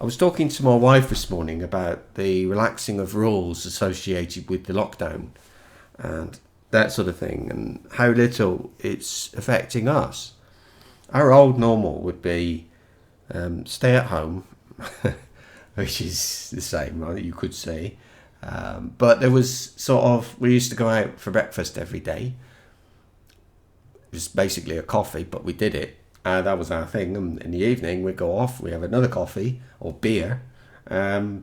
I was talking to my wife this morning about the relaxing of rules associated with the lockdown and that sort of thing, and how little it's affecting us. Our old normal would be stay at home, which is the same, right? You could say. But there was we used to go out for breakfast every day. It was basically a coffee, but we did it. That was our thing. And in the evening, we'd go off, we have another coffee or beer. We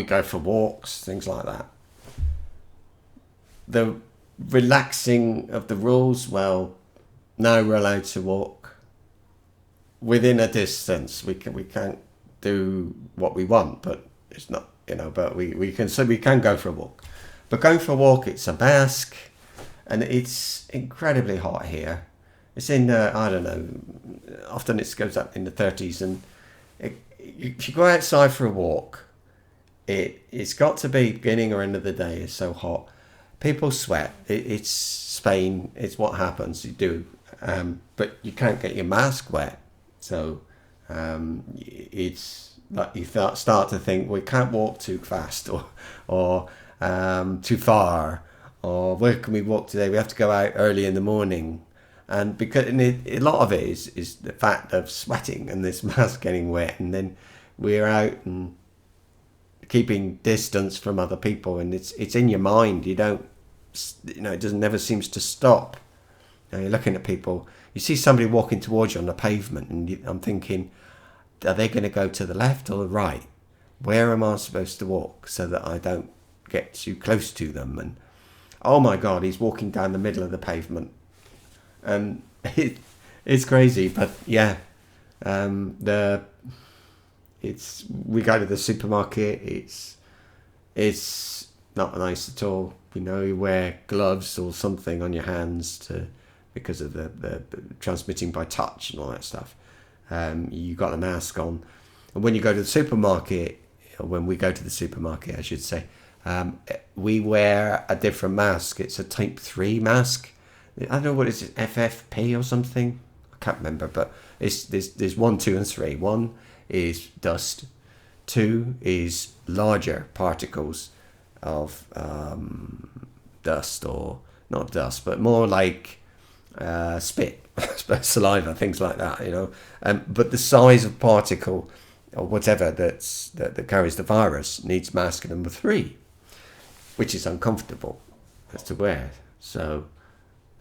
go for walks, things like that. The relaxing of the rules, well, now we're allowed to walk within a distance. We can't do what we want, but it's not, but we can go for a walk. But going for a walk, it's a mask, and it's incredibly hot here. It's in, I don't know, often it goes up in the 30s, and if you go outside for a walk, it's got to be beginning or end of the day. It's so hot. People sweat. It's Spain. It's what happens. You do. But you can't get your mask wet. So it's like you start to think, we can't walk too fast or too far. Or where can we walk today? We have to go out early in the morning. And because a lot of it is the fact of sweating and this mask getting wet, and then we're out and keeping distance from other people, and it's in your mind. You don't, it doesn't never seems to stop. You're looking at people. You see somebody walking towards you on the pavement, and I'm thinking, are they going to go to the left or the right? Where am I supposed to walk so that I don't get too close to them? And oh my God, he's walking down the middle of the pavement. And it's crazy, but yeah, we go to the supermarket. It's not nice at all. You wear gloves or something on your hands because of the transmitting by touch and all that stuff. You got a mask on, and when you go to the supermarket, or when we go to the supermarket, I should say, we wear a different mask. It's a type 3 mask. I don't know what is it, FFP or something. I can't remember, but there's 1, 2, and 3. 1 is dust. 2 is larger particles of dust, or not dust, but more like spit, saliva, things like that. But the size of particle or whatever that carries the virus needs mask number 3, which is uncomfortable as to wear. So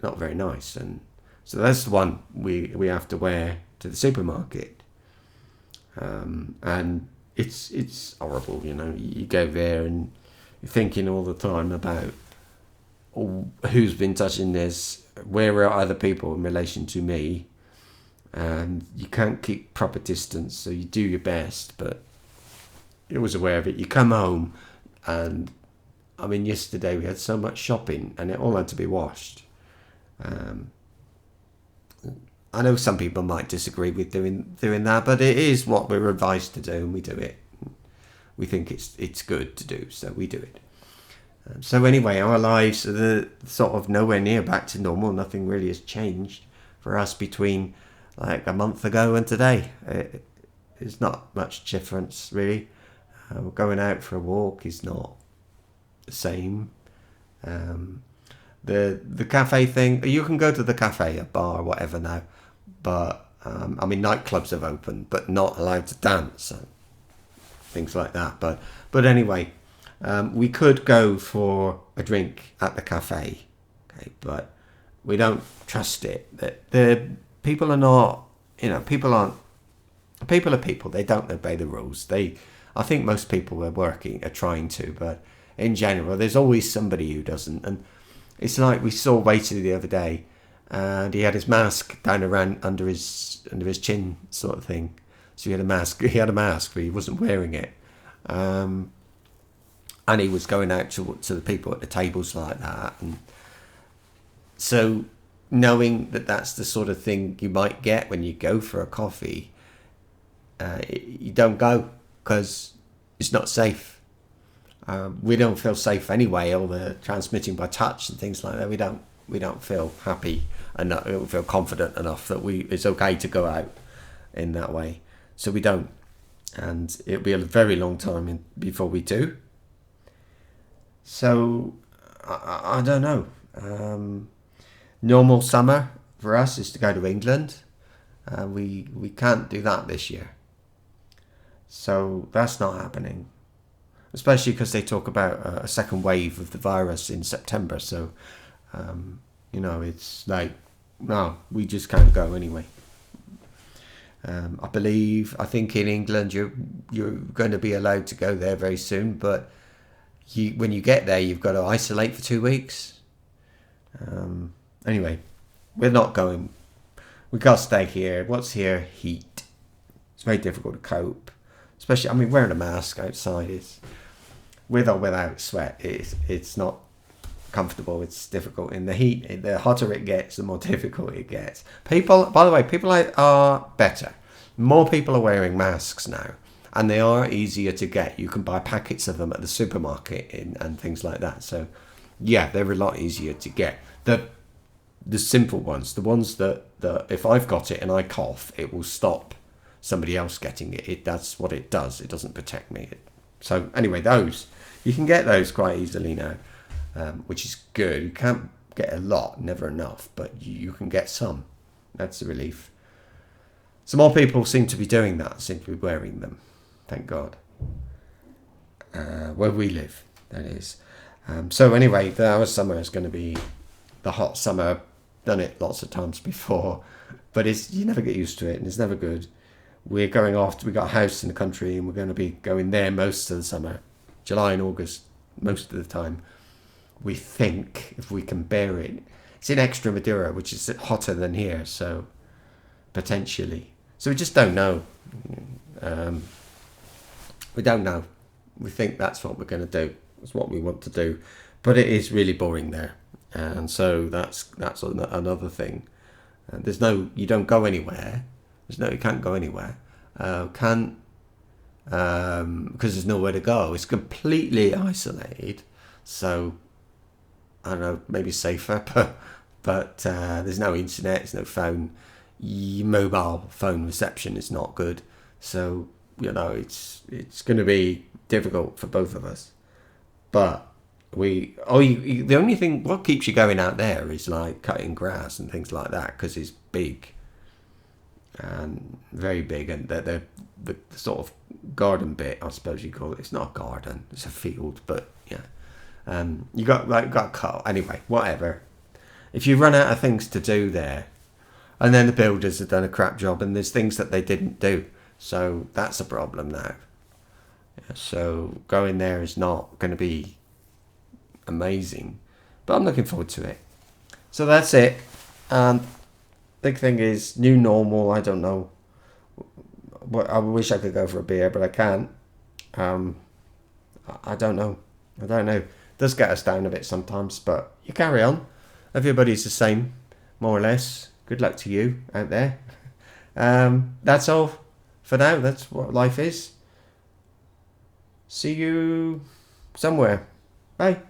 not very nice, and so that's the one we have to wear to the supermarket, and it's horrible. You go there and you're thinking all the time about who's been touching this, where are other people in relation to me, and you can't keep proper distance, so you do your best, but you're always aware of it. You come home, and yesterday we had so much shopping, and it all had to be washed. I know some people might disagree with doing that, but it is what we're advised to do, and we do it. We think it's good to do, so we do it. So anyway, our lives are sort of nowhere near back to normal. Nothing really has changed for us between like a month ago and today. It's not much difference really. Going out for a walk is not the same. The cafe thing, you can go to the cafe, a bar, whatever now, but nightclubs have opened, but not allowed to dance and things like that. But anyway, we could go for a drink at the cafe, okay, but we don't trust it. The people are not, people are people. They don't obey the rules. I think most people are trying to, but in general, there's always somebody who doesn't. And it's like we saw a waiter the other day, and he had his mask down around under his chin, sort of thing. So he had a mask, but he wasn't wearing it. And he was going out to the people at the tables like that. And so knowing that that's the sort of thing you might get when you go for a coffee, you don't go because it's not safe. We don't feel safe anyway. All the transmitting by touch and things like that. We don't feel happy enough. We don't feel confident enough that it's okay to go out in that way. So we don't. And it'll be a very long time before we do. So I don't know. Normal summer for us is to go to England. We can't do that this year. So that's not happening. Especially because they talk about a second wave of the virus in September. So, it's like, no, we just can't go anyway. I think in England you're going to be allowed to go there very soon, but when you get there, you've got to isolate for 2 weeks. Anyway, we're not going. We got to stay here. What's here? Heat. It's very difficult to cope, especially. Wearing a mask outside is, with or without sweat, it's not comfortable. It's difficult in the heat. The hotter it gets, the more difficult it gets. People, by the way, people are better. More people are wearing masks now, and they are easier to get. You can buy packets of them at the supermarket and things like that. So, yeah, they're a lot easier to get. The simple ones, the ones that if I've got it and I cough, it will stop somebody else getting it. That's what it does. It doesn't protect me. So anyway, those you can get those quite easily now. Which is good. You can't get a lot, never enough, but you can get some. That's a relief. So more people seem to be doing that, seem to be wearing them. Thank God. Where we live, that is. So anyway, our summer is going to be the hot summer. I've done it lots of times before, but you never get used to it, and it's never good. We're going off. We got a house in the country, and we're going to be going there most of the summer, July and August, most of the time. We think, if we can bear it. It's in Extremadura, which is hotter than here, so potentially. So we just don't know. We don't know. We think that's what we're going to do. That's what we want to do. But it is really boring there. And so that's another thing. You don't go anywhere. You can't go anywhere. Because there's nowhere to go. It's completely isolated. So, I don't know, maybe safer, but there's no internet, there's no phone. Mobile phone reception is not good. So, it's going to be difficult for both of us. But the only thing, what keeps you going out there is like cutting grass and things like that, because it's big. And very big, and the sort of garden bit, I suppose you call it. It's not a garden, it's a field, but yeah. You got cut anyway. Whatever. If you run out of things to do there, and then the builders have done a crap job, and there's things that they didn't do, so that's a problem now. Yeah, so going there is not going to be amazing, but I'm looking forward to it. So that's it. And big thing is new normal. I don't know. I wish I could go for a beer, but I can't. I don't know. It does get us down a bit sometimes, but you carry on. Everybody's the same, more or less. Good luck to you out there. That's all for now. That's what life is. See you somewhere. Bye.